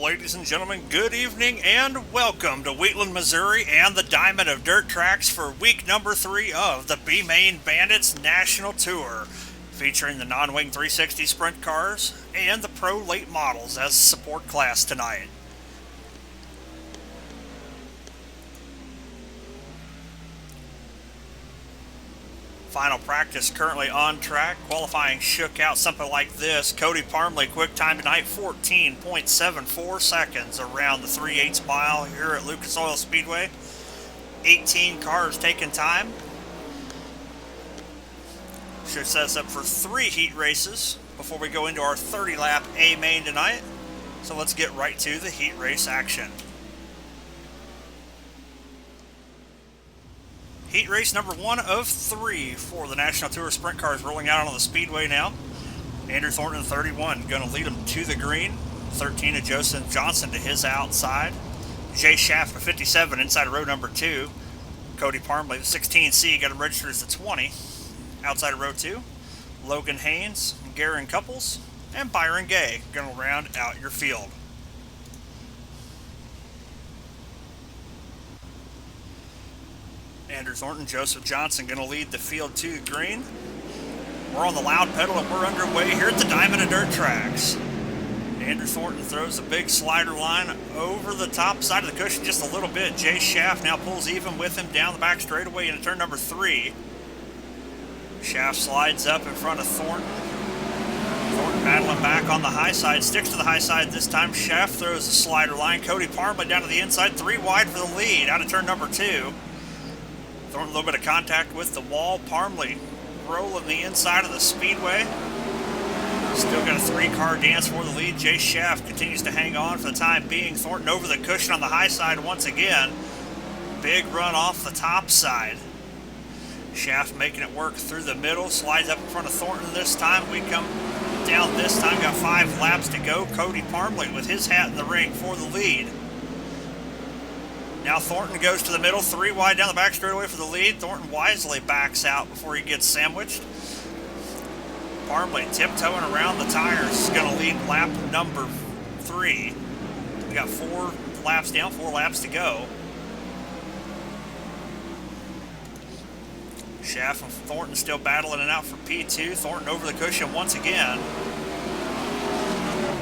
ladies and gentlemen, good evening and welcome to Wheatland, Missouri and the Diamond of Dirt Tracks for week number 3 of the B-Main Bandits National Tour, featuring the non-wing 360 sprint cars and the pro late models as support class tonight. Final practice currently on track. Qualifying shook out something like this. Cody Parmley, quick time tonight, 14.74 seconds around the 3/8 mile here at Lucas Oil Speedway. 18 cars taking time. Should set us up for 3 heat races before we go into our 30-lap A-Main tonight. So let's get right to the heat race action. Heat race number 1 of 3 for the National Tour Sprint Cars rolling out on the speedway now. Andrew Thornton, 31, going to lead them to the green. 13 of Joseph Johnson to his outside. Jay Schaff, 57, inside of row number 2. Cody Parmley, the 16C, got him registered as the 20, outside of row 2. Logan Haynes, Garen Couples, and Byron Gay going to round out your field. Andrew Thornton, Joseph Johnson going to lead the field to the green. We're on the loud pedal and we're underway here at the Diamond of Dirt Tracks. Andrew Thornton throws a big slider line over the top side of the cushion just a little bit. Jay Schaff now pulls even with him down the back straightaway into turn number 3. Schaff slides up in front of Thornton. Thornton battling back on the high side, sticks to the high side this time. Schaff throws a slider line. Cody Parmley down to the inside, 3 wide for the lead out of turn number 2. Thornton a little bit of contact with the wall. Parmley rolling the inside of the speedway. Still got a 3-car dance for the lead. Jay Schaff continues to hang on for the time being. Thornton over the cushion on the high side once again. Big run off the top side. Schaff making it work through the middle. Slides up in front of Thornton this time. We come down this time. Got 5 laps to go. Cody Parmley with his hat in the ring for the lead. Now Thornton goes to the middle, 3 wide down the back straightaway for the lead. Thornton wisely backs out before he gets sandwiched. Parmley tiptoeing around the tires is going to lead lap number 3. We got 4 laps down, 4 laps to go. Schaff and Thornton still battling it out for P2. Thornton over the cushion once again,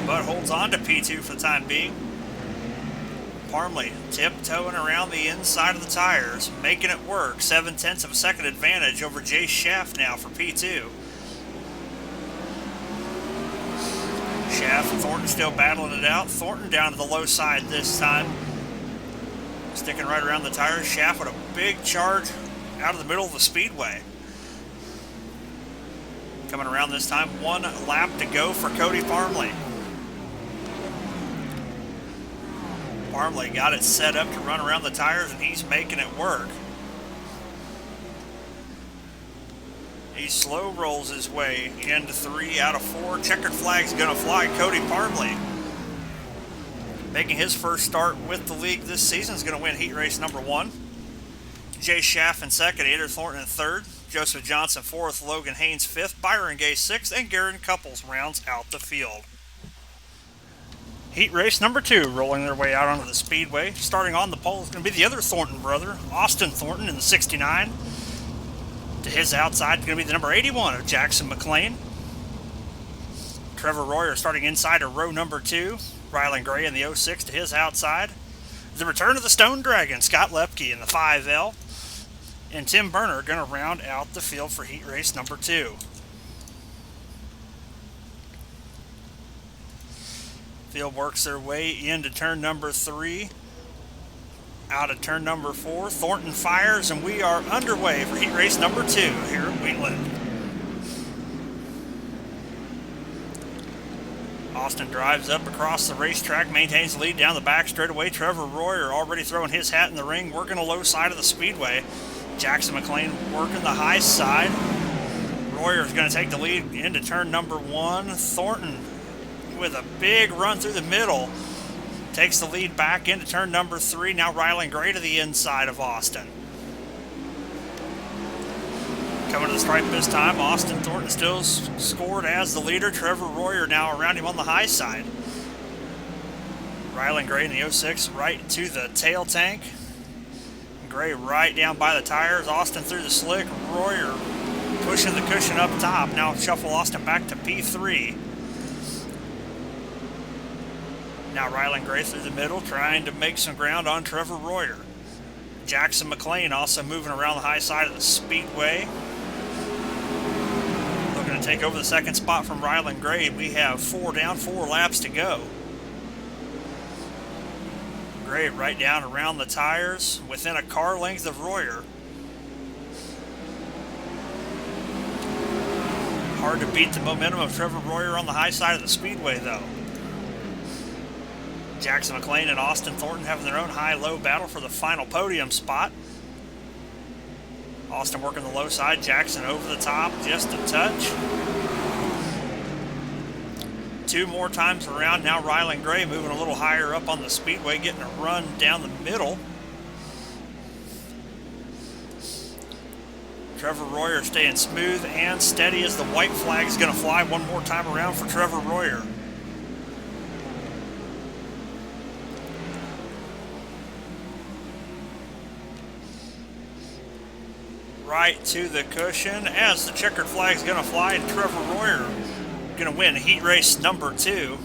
but holds on to P2 for the time being. Parmley tiptoeing around the inside of the tires, making it work. 0.7 of a second advantage over Jay Schaff now for P2. Schaff and Thornton still battling it out. Thornton down to the low side this time, sticking right around the tires. Schaff with a big charge out of the middle of the speedway. Coming around this time, 1 lap to go for Cody Parmley. Parmley got it set up to run around the tires, and he's making it work. He slow rolls his way into 3 out of 4. Checkered flag's going to fly. Cody Parmley, making his first start with the league this season, is going to win heat race number 1. Jay Schaff in 2nd, Andrew Thornton in 3rd, Joseph Johnson 4th, Logan Haynes 5th, Byron Gay 6th, and Garen Couples rounds out the field. Heat race number 2 rolling their way out onto the speedway. Starting on the pole is going to be the other Thornton brother, Austin Thornton in the 69. To his outside is going to be the number 81 of Jackson McLean. Trevor Royer starting inside of row number 2. Rylan Gray in the 06 to his outside. The return of the Stone Dragon, Scott Lepke in the 5L. And Tim Berner going to round out the field for heat race number 2. Field works their way into turn number 3. Out of turn number 4. Thornton fires, and we are underway for heat race number 2 here at Wheatland. Austin drives up across the racetrack, maintains the lead down the back straightaway. Trevor Royer already throwing his hat in the ring, working the low side of the speedway. Jackson McLean working the high side. Royer is going to take the lead into turn number 1. Thornton with a big run through the middle takes the lead back into turn number 3. Now Rylan Gray to the inside of Austin. Coming to the stripe this time, Austin Thornton still scored as the leader. Trevor Royer now around him on the high side. Ryland Gray in the 06 right to the tail tank. Gray right down by the tires. Austin through the slick. Royer pushing the cushion up top. Now shuffle Austin back to P3. Now Ryland Gray through the middle, trying to make some ground on Trevor Royer. Jackson McLean also moving around the high side of the speedway. Looking to take over the second spot from Ryland Gray. We have 4 down, 4 laps to go. Gray right down around the tires, within a car length of Royer. Hard to beat the momentum of Trevor Royer on the high side of the speedway, though. Jackson McLean and Austin Thornton having their own high-low battle for the final podium spot. Austin working the low side, Jackson over the top, just a touch. 2 more times around. Now Ryland Gray moving a little higher up on the speedway, getting a run down the middle. Trevor Royer staying smooth and steady as the white flag is going to fly one more time around for Trevor Royer. Right to the cushion as the checkered flag is going to fly, and Trevor Royer going to win heat race number 2.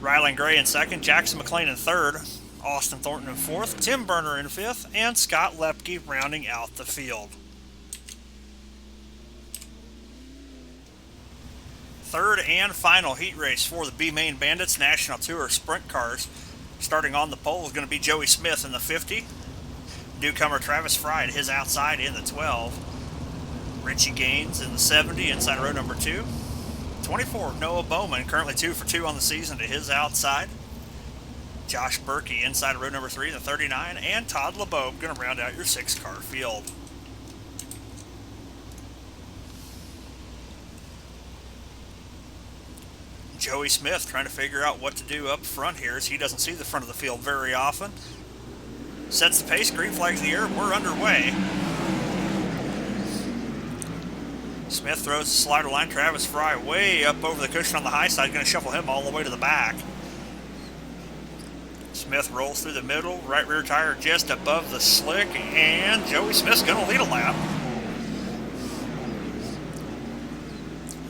Ryland Gray in second, Jackson McLean in third, Austin Thornton in fourth, Tim Burner in fifth, and Scott Lepke rounding out the field. Third and final heat race for the B-Main Bandits National Tour Sprint Cars. Starting on the pole is going to be Joey Smith in the 50. Newcomer Travis Fry at his outside in the 12. Richie Gaines in the 70 inside row number 2. 24, Noah Bowman, currently 2 for 2 on the season to his outside. Josh Berkey inside row number 3 in the 39. And Todd LeBeau going to round out your 6-car field. Joey Smith trying to figure out what to do up front here as he doesn't see the front of the field very often. Sets the pace, green flag's in the air, we're underway. Smith throws the slider line, Travis Fry way up over the cushion on the high side, going to shuffle him all the way to the back. Smith rolls through the middle, right rear tire just above the slick, and Joey Smith's going to lead a lap.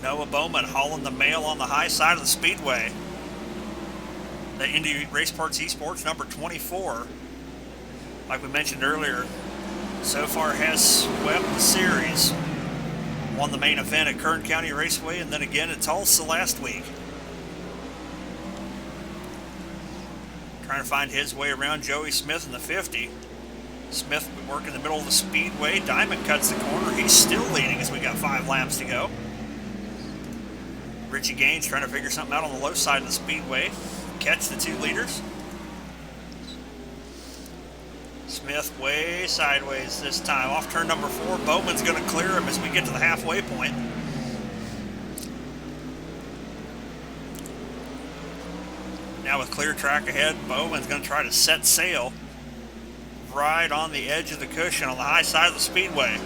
Noah Bowman hauling the mail on the high side of the speedway. The Indy Race Parts Esports number 24. Like we mentioned earlier, so far has swept the series. Won the main event at Kern County Raceway and then again at Tulsa last week. Trying to find his way around Joey Smith in the 50. Smith working the middle of the speedway. Diamond cuts the corner. He's still leading as we got 5 laps to go. Richie Gaines trying to figure something out on the low side of the speedway. Catch the 2 leaders. Smith way sideways this time. Off turn number 4. Bowman's going to clear him as we get to the halfway point. Now with clear track ahead, Bowman's going to try to set sail right on the edge of the cushion on the high side of the speedway.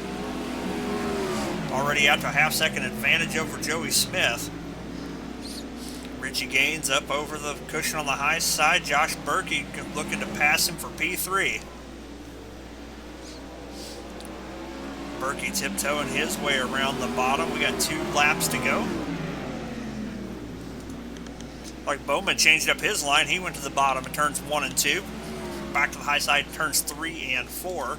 Already out to a half-second advantage over Joey Smith. Richie Gaines up over the cushion on the high side. Josh Berkey looking to pass him for P3. Berkey tiptoeing his way around the bottom. We got 2 laps to go. Like Bowman changed up his line. He went to the bottom in turns 1 and 2. Back to the high side in turns 3 and 4.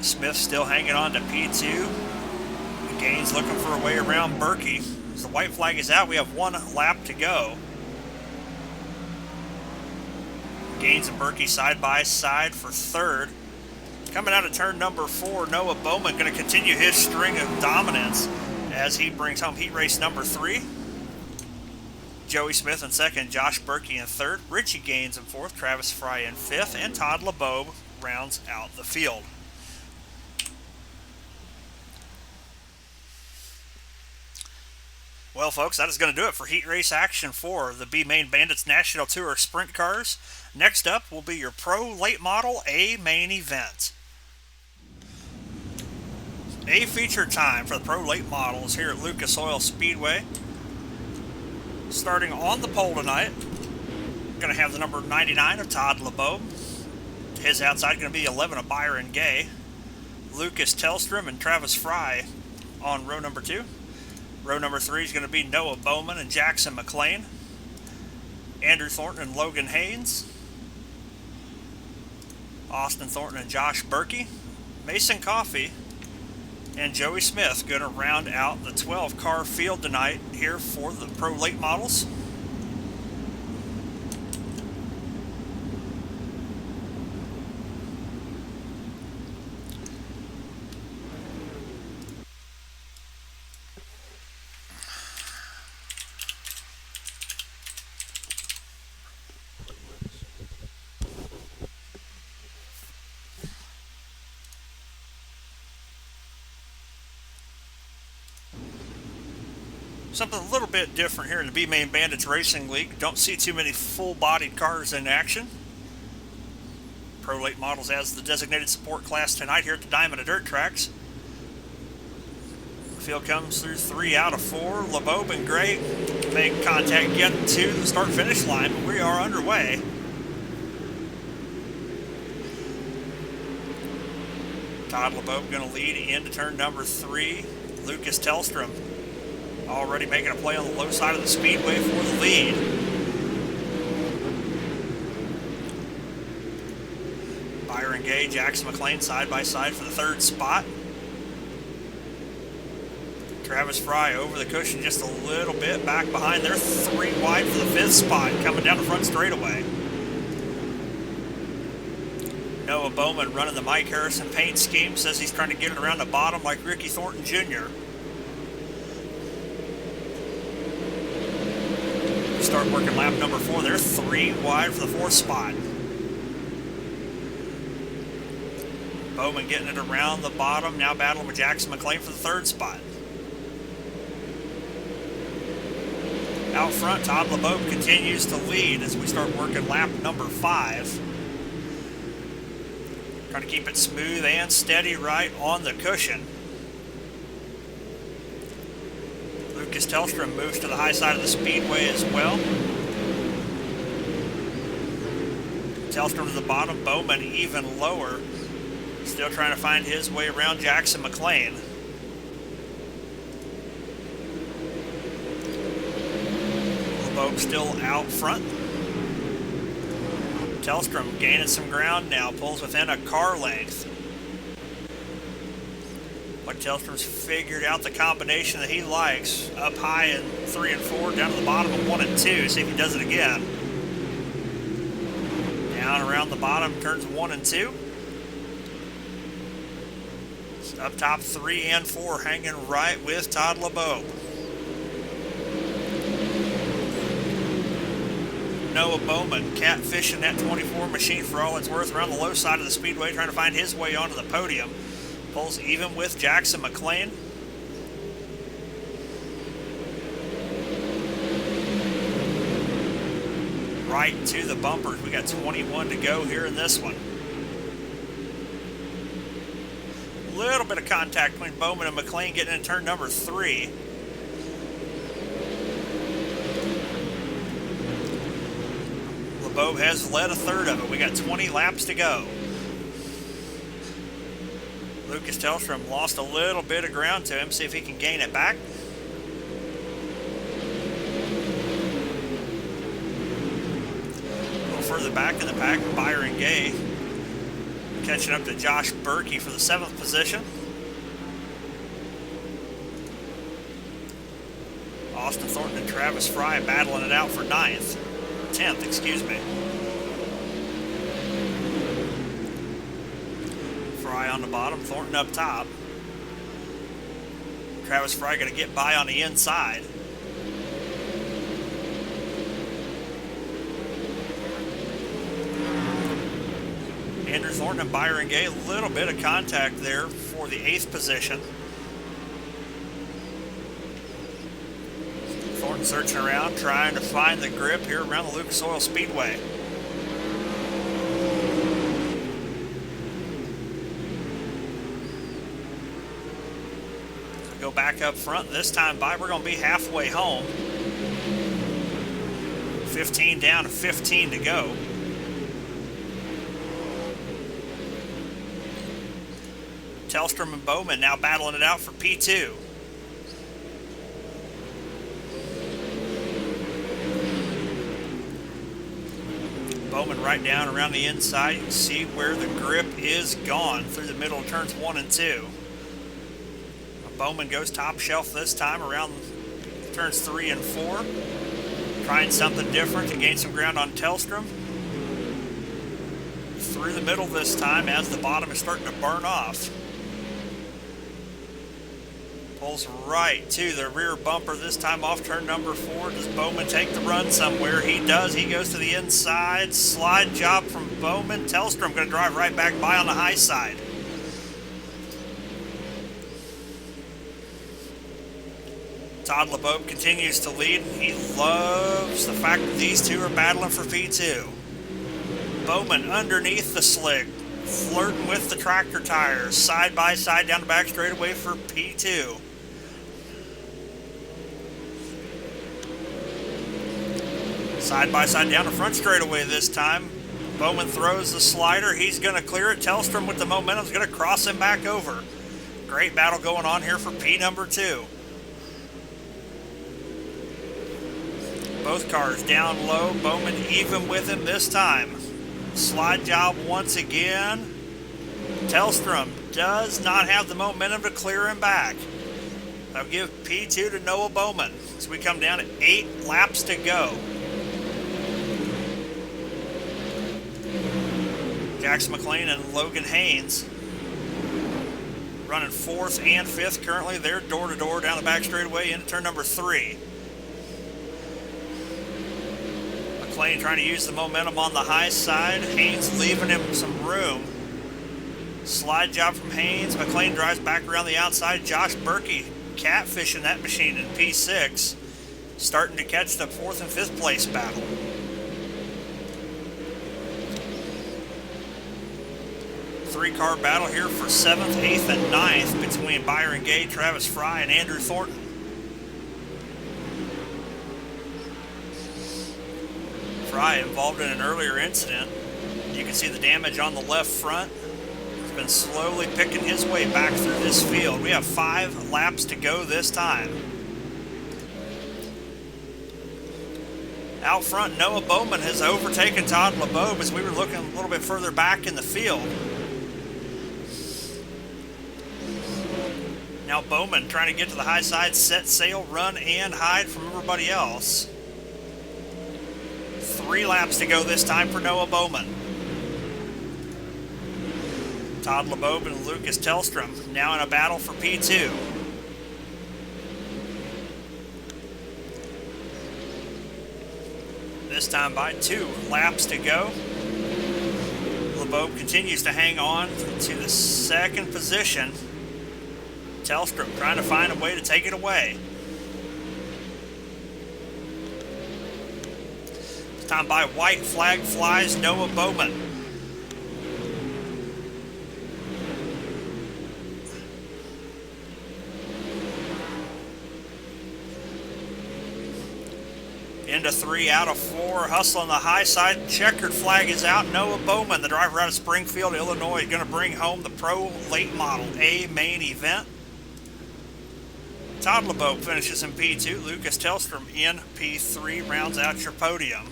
Smith still hanging on to P2. Gaines looking for a way around Berkey. As the white flag is out, we have 1 lap to go. Gaines and Berkey side by side for third. Coming out of turn number 4, Noah Bowman going to continue his string of dominance as he brings home heat race number 3. Joey Smith in second, Josh Berkey in third, Richie Gaines in fourth, Travis Fry in fifth, and Todd LeBeau rounds out the field. Well, folks, that is going to do it for heat race action for the B-Main Bandits National Tour Sprint Cars. Next up will be your Pro Late Model A main event. A feature time for the Pro Late Models here at Lucas Oil Speedway. Starting on the pole tonight, Going to have the number 99 of Todd LeBeau. His outside going to be 11 of Byron Gay. Lucas Tellstrom and Travis Fry on row number 2. Row number 3 is going to be Noah Bowman and Jackson McLean. Andrew Thornton and Logan Haynes. Austin Thornton and Josh Berkey. Mason Coffey and Joey Smith going to round out the 12-car field tonight here for the Pro Late Models. Something a little bit different here in the B-Main Bandits Racing League. Don't see too many full-bodied cars in action. Pro Late Models as the designated support class tonight here at the Diamond of Dirt Tracks. The field comes through 3 out of 4. LeBeau and Gray make contact getting to the start-finish line, but we are underway. Todd LeBeau going to lead into turn number 3. Lucas Tellstrom already making a play on the low side of the speedway for the lead. Byron Gay, Jackson McLean side by side for the 3rd spot. Travis Fry over the cushion just a little bit back behind. They're 3 wide for the 5th spot coming down the front straightaway. Noah Bowman running the Mike Harrison paint scheme, says he's trying to get it around the bottom like Ricky Thornton Jr. Start working lap number 4. They're 3 wide for the 4th spot. Bowman getting it around the bottom, now battling with Jackson McLean for the 3rd spot. Out front, Todd LeBeau continues to lead as we start working lap number 5. Trying to keep it smooth and steady right on the cushion. Lucas Tellstrom moves to the high side of the speedway as well. Tellstrom to the bottom, Bowman even lower. Still trying to find his way around Jackson McLean. LeBeau still out front. Tellstrom gaining some ground now, pulls within a car length. Like Tellstrom's figured out the combination that he likes. Up high in 3 and 4, down to the bottom of 1 and 2. See if he does it again. Down around the bottom, turns 1 and 2. Up top 3 and 4, hanging right with Todd LeBeau. Noah Bowman catfishing that 24 machine for all it's worth around the low side of the speedway, trying to find his way onto the podium. Pulls even with Jackson McLean. Right to the bumpers. We got 21 to go here in this one. A little bit of contact between Bowman and McLean getting in turn number 3. LeBeau has led a third of it. We got 20 laps to go. Lucas Tellstrom lost a little bit of ground to him. See if he can gain it back. A little further back in the pack, Byron Gay catching up to Josh Berkey for the 7th position. Austin Thornton and Travis Fry battling it out for 10th, excuse me. Fry on the bottom, Thornton up top. Travis Fry going to get by on the inside. Andrew Thornton and Byron Gay, a little bit of contact there for the 8th position. Thornton searching around, trying to find the grip here around the Lucas Oil Speedway. Go back up front this time by. We're going to be halfway home. 15 down, 15 to go. Tellstrom and Bowman now battling it out for P2. Bowman right down around the inside. You can see where the grip is gone through the middle of turns 1 and 2. Bowman goes top shelf this time around turns 3 and 4. Trying something different to gain some ground on Tellstrom. Through the middle this time as the bottom is starting to burn off. Pulls right to the rear bumper this time off turn number 4. Does Bowman take the run somewhere? He does. He goes to the inside. Slide job from Bowman. Tellstrom going to drive right back by on the high side. Todd LeBeau continues to lead. He loves the fact that these two are battling for P2. Bowman underneath the slick, flirting with the tractor tires, side by side down the back straightaway for P2. Side by side down the front straightaway this time. Bowman throws the slider. He's going to clear it. Tellstrom with the momentum is going to cross him back over. Great battle going on here for P number 2. Both cars down low. Bowman even with him this time. Slide job once again. Tellstrom does not have the momentum to clear him back. I'll give P2 to Noah Bowman as we come down to 8 laps to go. Jackson McLean and Logan Haynes running 4th and 5th currently. They're door to door down the back straightaway into turn number 3. McLean trying to use the momentum on the high side. Haynes leaving him some room. Slide job from Haynes. McLean drives back around the outside. Josh Berkey catfishing that machine in P6. Starting to catch the 4th and 5th place battle. Three-car battle here for 7th, 8th, and 9th between Byron Gay, Travis Fry, and Andrew Thornton. Fry involved in an earlier incident. You can see the damage on the left front. He's been slowly picking his way back through this field. We have 5 laps to go this time. Out front, Noah Bowman has overtaken Todd LeBeau as we were looking a little bit further back in the field. Now Bowman trying to get to the high side, set sail, run, and hide from everybody else. 3 laps to go this time for Noah Bowman. Todd LeBeau and Lucas Tellstrom now in a battle for P2. This time by 2 laps to go. LeBeau continues to hang on to the 2nd position. Tellstrom trying to find a way to take it away. This time by white flag flies Noah Bowman. Into 3 out of 4. Hustle on the high side. Checkered flag is out. Noah Bowman, the driver out of Springfield, Illinois, going to bring home the Pro Late Model A main event. Todd LeBeau finishes in P2. Lucas Tellstrom in P3 rounds out your podium.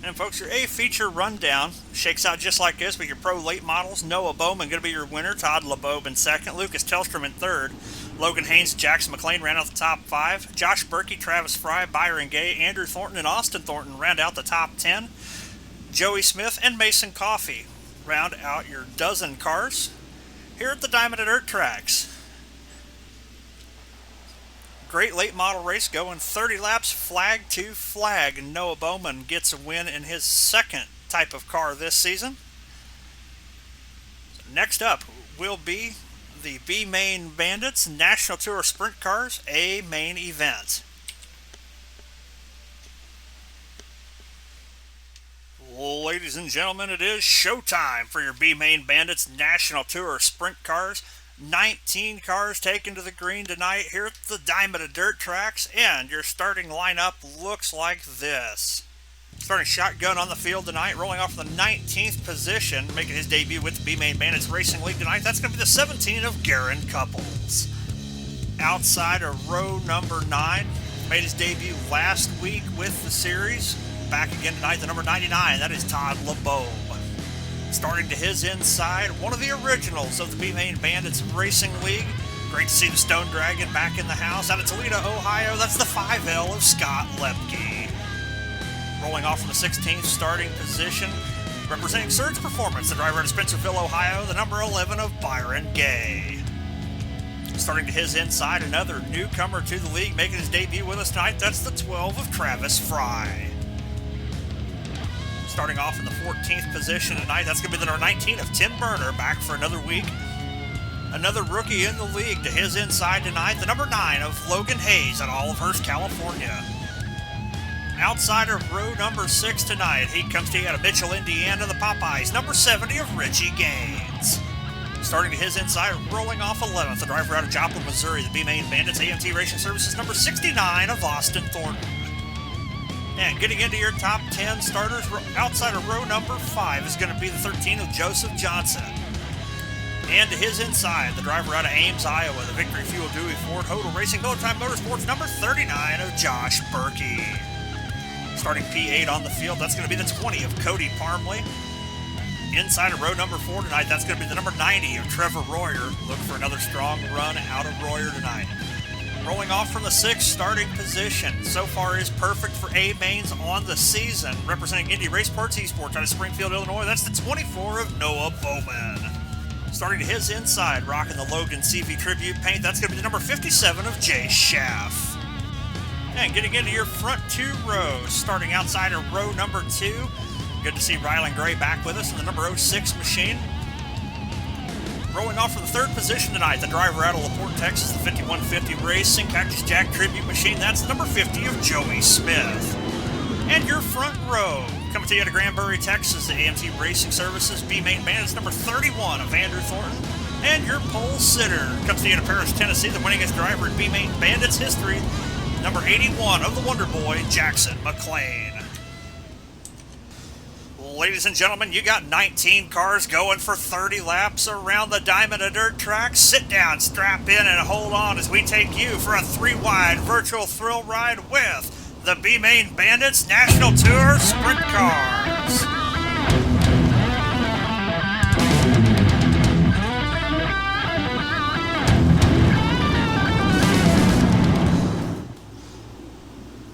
And folks, your A feature rundown shakes out just like this with your Pro Late Models. Noah Bowman going to be your winner. Todd LeBeau in 2nd. Lucas Tellstrom in 3rd. Logan Haynes, Jackson McLean round out the top 5. Josh Berkey, Travis Fry, Byron Gay, Andrew Thornton, and Austin Thornton round out the top 10. Joey Smith and Mason Coffey round out your dozen cars here at the Diamond and Dirt Tracks. Great late model race going 30 laps, flag to flag. Noah Bowman gets a win in his 2nd type of car this season. Next up will be the B Main Bandits National Tour Sprint Cars A main event. Ladies and gentlemen, it is showtime for your B Main Bandits National Tour Sprint Cars 19 cars taken to the green tonight here at the Diamond of Dirt Tracks, and your starting lineup looks like this. Starting shotgun on the field tonight, rolling off the 19th position, making his debut with the B-Main Bandits Racing League tonight. That's going to be the 17 of Garen Couples. Outside of row number 9, made his debut last week with the series. Back again tonight, the number 99, that is Todd LeBeau. Starting to his inside, one of the originals of the B-Main Bandits Racing League. Great to see the Stone Dragon back in the house. Out of Toledo, Ohio, that's the 5L of Scott Lepke. Rolling off from the 16th starting position, representing Surge Performance, the driver out of Spencerville, Ohio, the number 11 of Byron Gay. Starting to his inside, another newcomer to the league, making his debut with us tonight, that's the 12 of Travis Fry. Starting off in the 14th position tonight, that's going to be the number 19 of Tim Burner, back for another week. Another rookie in the league to his inside tonight, the number 9 of Logan Hayes at Olivehurst, California. Outside of row number 6 tonight, he comes to you out of Mitchell, Indiana, the Popeyes, number 70 of Richie Gaines. Starting to his inside, rolling off 11th, the driver out of Joplin, Missouri, the B-Main Bandits AMT Racing Services, number 69 of Austin Thornton. And getting into your top 10 starters, outside of row number 5 is going to be the 13 of Joseph Johnson. And to his inside, the driver out of Ames, Iowa, the Victory Fuel Dewey Ford Hodel Racing Miller Time Motorsports, number 39 of Josh Berkey. Starting P8 on the field, that's going to be the 20 of Cody Parmley. Inside of row number 4 tonight, that's going to be the number 90 of Trevor Royer. Look for another strong run out of Royer tonight. Rolling off from the 6th starting position, so far is perfect for A-Mains on the season. Representing Indy Race Parts Esports out of Springfield, Illinois, that's the 24 of Noah Bowman. Starting to his inside, rocking the Logan CV Tribute paint, that's going to be the number 57 of Jay Schaff. And getting into your front 2 rows, starting outside of row number 2, good to see Rylan Gray back with us in the number 06 machine. Rolling off from the 3rd position tonight, the driver out of LaPorte, Texas, the 5150 Racing Cactus Jack Tribute machine, that's the number 50 of Joey Smith. And your front row, coming to you out of Granbury, Texas, the AMT Racing Services B-Main Bandits, number 31 of Andrew Thornton. And your pole sitter, comes to you out of Paris, Tennessee, the winningest driver in B-Main Bandits history, number 81 of the Wonder Boy, Jackson McLean. Ladies and gentlemen, you got 19 cars going for 30 laps around the Diamond of Dirt Track. Sit down, strap in, and hold on as we take you for a 3-wide virtual thrill ride with the B-Main Bandits National Tour Sprint Cars.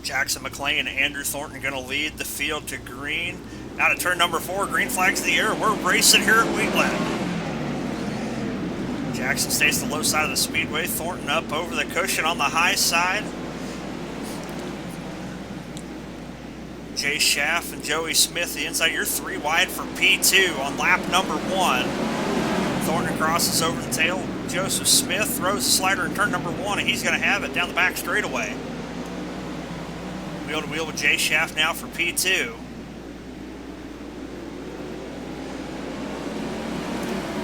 Jackson McLean and Andrew Thornton going to lead the field to green. Out of turn number 4, green flags in the air. We're racing here at Wheatland. Jackson stays to the low side of the speedway. Thornton up over the cushion on the high side. Jay Schaff and Joey Smith, the inside. You're 3 wide for P2 on lap number 1. Thornton crosses over the tail. Joseph Smith throws the slider in turn number 1, and he's going to have it down the back straightaway. Wheel to wheel with Jay Schaff now for P2.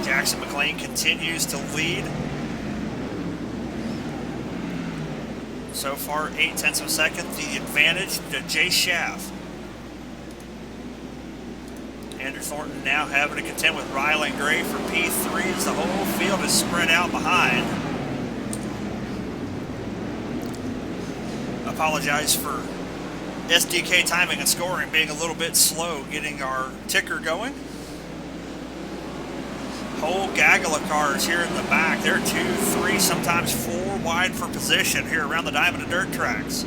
Jackson McLean continues to lead. So far, 0.8 of a second, the advantage to Jay Schaff. Andrew Thornton now having to contend with Rylan Gray for P3 as the whole field is spread out behind. Apologize for SDK timing and scoring being a little bit slow getting our ticker going. Whole gaggle of cars here in the back. They're 2, 3, sometimes 4 wide for position here around the Diamond of Dirt Tracks.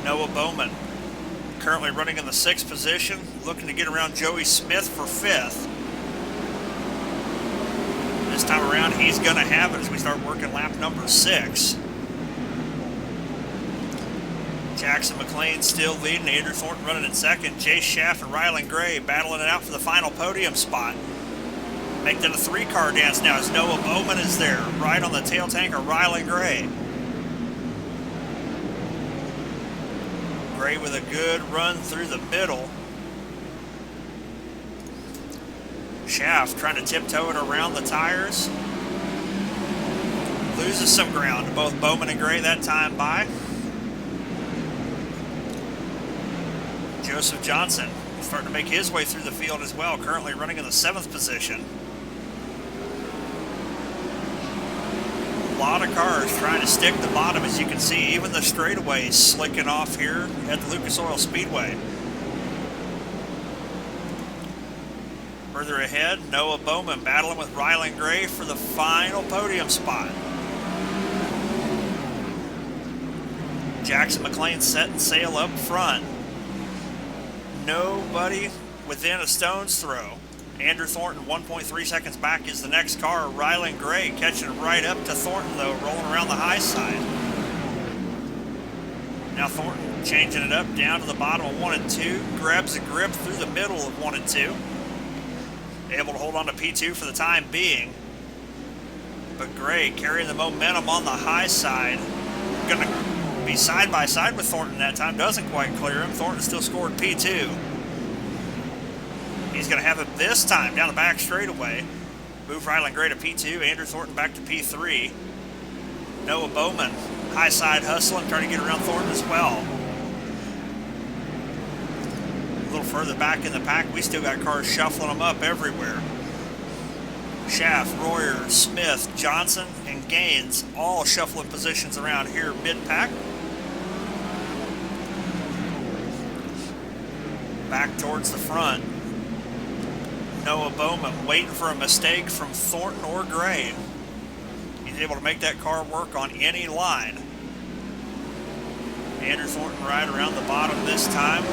Noah Bowman currently running in the 6th position, looking to get around Joey Smith for 5th. This time around, he's going to have it as we start working lap number 6. Jackson McLean still leading, Andrew Thornton running in 2nd, Jay Schaff and Rylan Gray battling it out for the final podium spot. Make that a 3-car dance now as Noah Bowman is there, right on the tail tank of Rylan Gray. Gray with a good run through the middle. Shaft trying to tiptoe it around the tires. Loses some ground. Both Bowman and Gray that time by. Joseph Johnson starting to make his way through the field as well, currently running in the 7th position. A lot of cars trying to stick the bottom, as you can see, even the straightaways slicking off here at the Lucas Oil Speedway. Further ahead, Noah Bowman battling with Ryland Gray for the final podium spot. Jackson McLean setting sail up front. Nobody within a stone's throw. Andrew Thornton 1.3 seconds back is the next car. Ryland Gray catching right up to Thornton though, rolling around the high side. Now Thornton changing it up down to the bottom of 1 and 2. Grabs a grip through the middle of 1 and 2. Able to hold on to P2 for the time being. But Gray carrying the momentum on the high side. Gonna be side by side with Thornton that time. Doesn't quite clear him. Thornton still scored P2. He's going to have it this time down the back straightaway. Move Ryland Gray to P2. Andrew Thornton back to P3. Noah Bowman high side hustling, trying to get around Thornton as well. A little further back in the pack, we still got cars shuffling them up everywhere. Schaff, Royer, Smith, Johnson, and Gaines all shuffling positions around here mid-pack. Back towards the front. Noah Bowman waiting for a mistake from Thornton or Gray. He's able to make that car work on any line. Andrew Thornton right around the bottom this time.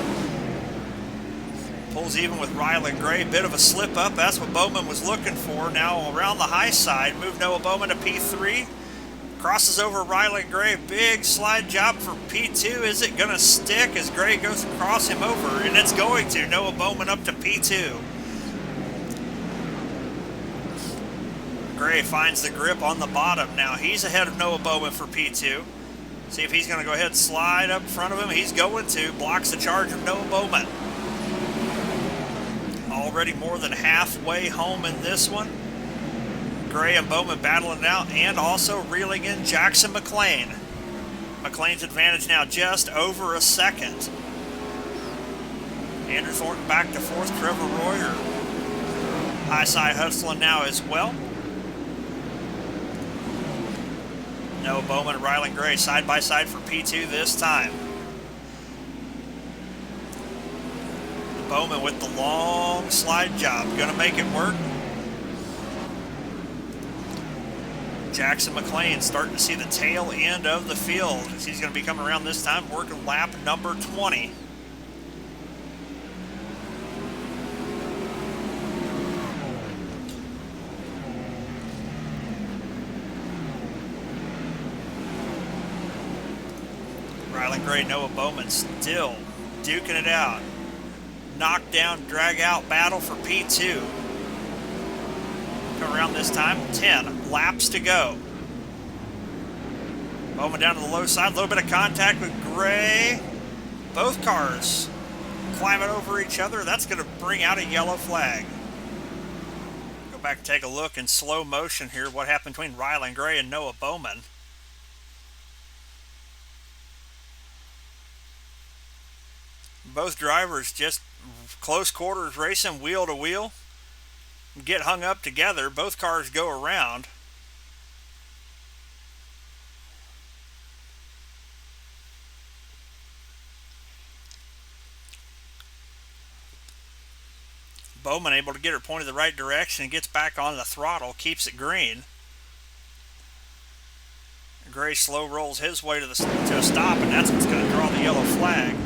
Pulls even with Ryland Gray. Bit of a slip up. That's what Bowman was looking for. Now around the high side. Move Noah Bowman to P3. Crosses over Ryland Gray. Big slide job for P2. Is it going to stick as Gray goes across him over? And it's going to. Noah Bowman up to P2. Gray finds the grip on the bottom. Now he's ahead of Noah Bowman for P2. See if he's going to go ahead and slide up in front of him. He's going to. Blocks the charge of Noah Bowman. Already more than halfway home in this one. Gray and Bowman battling it out, and also reeling in Jackson McLean. McLean's advantage now just over a second. Andrew Thornton back to 4th. Trevor Royer high side hustling now as well. Noah Bowman and Ryland Gray side by side for P2 this time. Bowman with the long slide job. Gonna make it work. Jackson McLean starting to see the tail end of the field as he's going to be coming around this time, working lap number 20. Ryland Gray, Noah Bowman still duking it out. Knockdown, drag out battle for P2. Come around this time, 10 laps to go. Bowman down to the low side, a little bit of contact with Gray. Both cars climbing over each other. That's going to bring out a yellow flag. Go back and take a look in slow motion here what happened between Ryland Gray and Noah Bowman. Both drivers just close quarters racing wheel to wheel. Get hung up together. Both cars go around. Bowman able to get her pointed the right direction and gets back on the throttle, keeps it green. Gray slow rolls his way to a stop, and that's what's going to draw the yellow flag.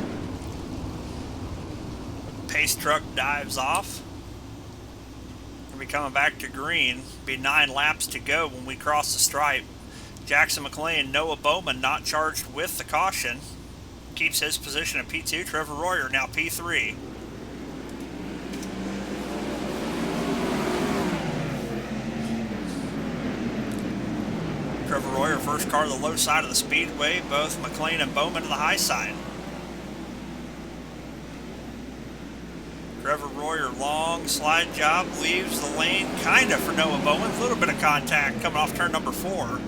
Pace truck dives off. We'll be coming back to green. Be 9 laps to go when we cross the stripe. Jackson McLean, Noah Bowman not charged with the caution. Keeps his position at P2. Trevor Royer now P3. Trevor Royer, first car to the low side of the speedway. Both McLean and Bowman to the high side. Trevor Royer long slide job, leaves the lane kind of for Noah Bowman. A little bit of contact coming off turn number 4.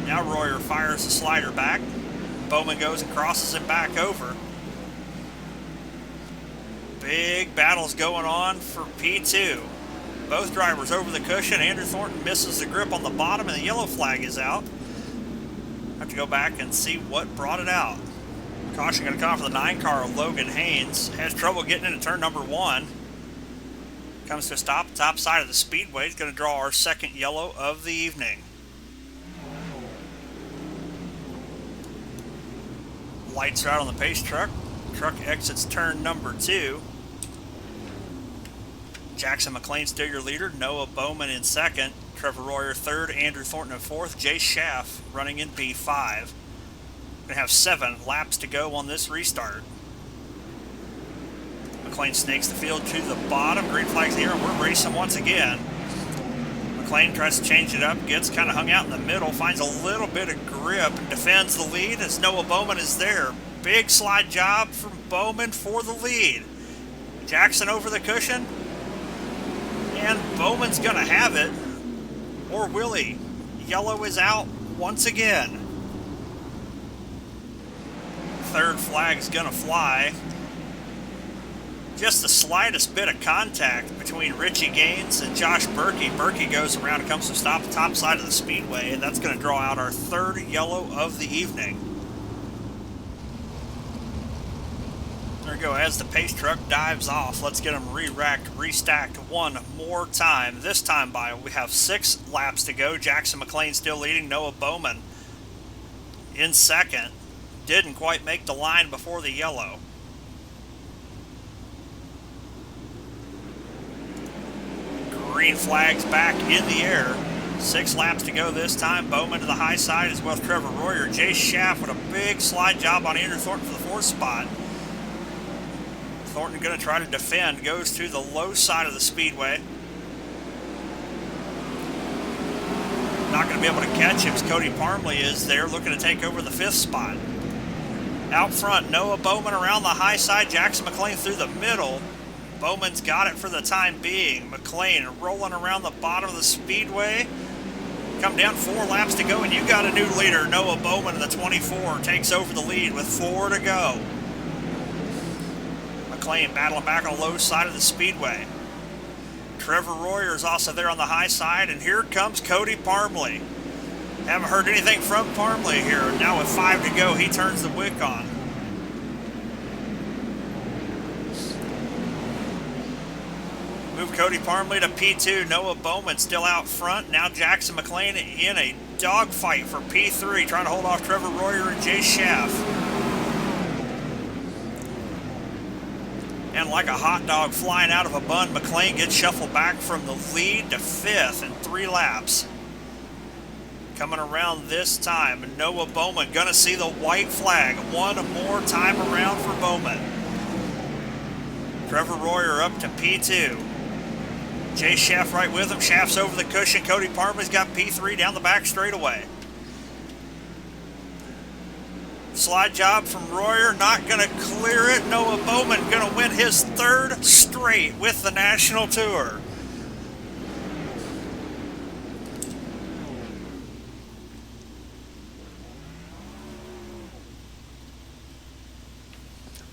Now Royer fires the slider back. Bowman goes and crosses him back over. Big battles going on for P2. Both drivers over the cushion. Andrew Thornton misses the grip on the bottom and the yellow flag is out. Have to go back and see what brought it out. Caution going to come for the 9 car. Logan Haynes has trouble getting into turn number 1. Comes to a stop top side of the speedway. He's going to draw our second yellow of the evening. Lights are out on the pace truck. Truck exits turn number 2. Jackson McLean still your leader. Noah Bowman in second. Trevor Royer third. Andrew Thornton in fourth. Jay Schaff running in P5. Going to have 7 laps to go on this restart. McLean snakes the field to the bottom. Green flag's here, and we're racing once again. McLean tries to change it up, gets kind of hung out in the middle, finds a little bit of grip, and defends the lead as Noah Bowman is there. Big slide job from Bowman for the lead. Jackson over the cushion, and Bowman's going to have it. Or will he? Yellow is out once again. Third flag's going to fly. Just the slightest bit of contact between Richie Gaines and Josh Berkey. Berkey goes around and comes to stop the top side of the speedway, and that's going to draw out our third yellow of the evening. There we go. As the pace truck dives off, let's get them re-racked, restacked one more time. This time we have 6 laps to go. Jackson McLean still leading. Noah Bowman in second. Didn't quite make the line before the yellow. Green flag's back in the air. 6 laps to go this time. Bowman to the high side as well as Trevor Royer. Jay Schaff with a big slide job on Andrew Thornton for the 4th spot. Thornton going to try to defend. Goes to the low side of the speedway. Not going to be able to catch him as Cody Parmley is there looking to take over the 5th spot. Out front, Noah Bowman around the high side. Jackson McLean through the middle. Bowman's got it for the time being. McLean rolling around the bottom of the speedway. Come down 4 laps to go, and you got a new leader. Noah Bowman in the 24 takes over the lead with 4 to go. McLean battling back on the low side of the speedway. Trevor Royer is also there on the high side, and here comes Cody Parmley. Haven't heard anything from Parmley here. Now with 5 to go, he turns the wick on. Move Cody Parmley to P2. Noah Bowman still out front. Now Jackson McLean in a dogfight for P3, trying to hold off Trevor Royer and Jay Schaff. And like a hot dog flying out of a bun, McLean gets shuffled back from the lead to 5th in 3 laps. Coming around this time, Noah Bowman going to see the white flag one more time around for Bowman. Trevor Royer up to P2. Jay Schaff right with him. Schaff's over the cushion. Cody Parmley's got P3 down the back straightaway. Slide job from Royer, not going to clear it. Noah Bowman going to win his 3rd straight with the National Tour.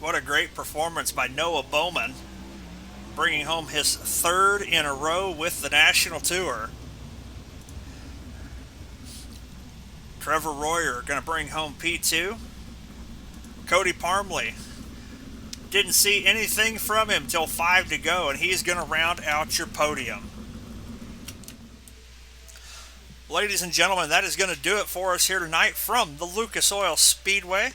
What a great performance by Noah Bowman, bringing home his 3rd in a row with the National Tour. Trevor Royer going to bring home P2. Cody Parmley, didn't see anything from him till 5 to go, and he's going to round out your podium. Ladies and gentlemen, that is going to do it for us here tonight from the Lucas Oil Speedway.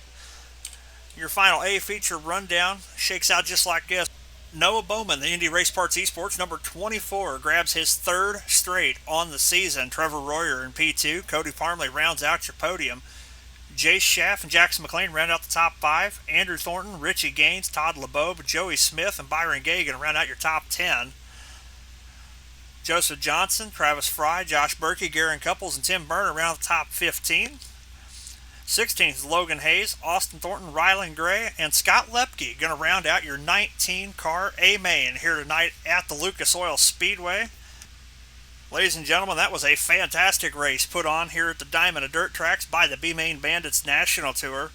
Your final A feature rundown shakes out just like this. Noah Bowman, the Indy Race Parts Esports, number 24, grabs his 3rd straight on the season. Trevor Royer in P2. Cody Parmley rounds out your podium. Jay Schaff and Jackson McLean round out the top 5. Andrew Thornton, Richie Gaines, Todd LeBeau, Joey Smith, and Byron Gay going to round out your top 10. Joseph Johnson, Travis Fry, Josh Berkey, Garen Couples, and Tim Burner round out the top 15. 16th, Logan Hayes, Austin Thornton, Rylan Gray, and Scott Lepke going to round out your 19-car A-Main here tonight at the Lucas Oil Speedway. Ladies and gentlemen, that was a fantastic race put on here at the Diamond of Dirt Tracks by the B-Main Bandits National Tour.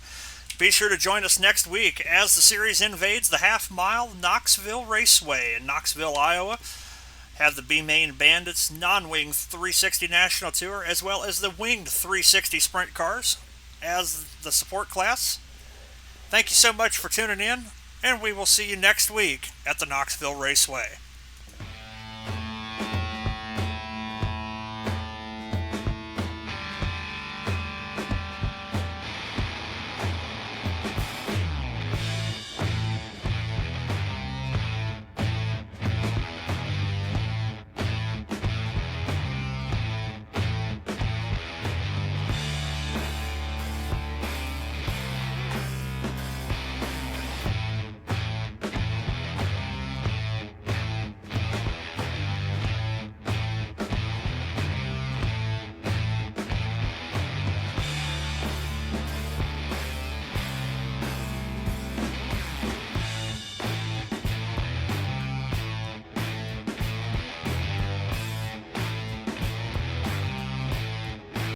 Be sure to join us next week as the series invades the half-mile Knoxville Raceway in Knoxville, Iowa. Have the B-Main Bandits non-winged 360 National Tour as well as the winged 360 Sprint cars as the support class. Thank you so much for tuning in, and we will see you next week at the Knoxville Raceway.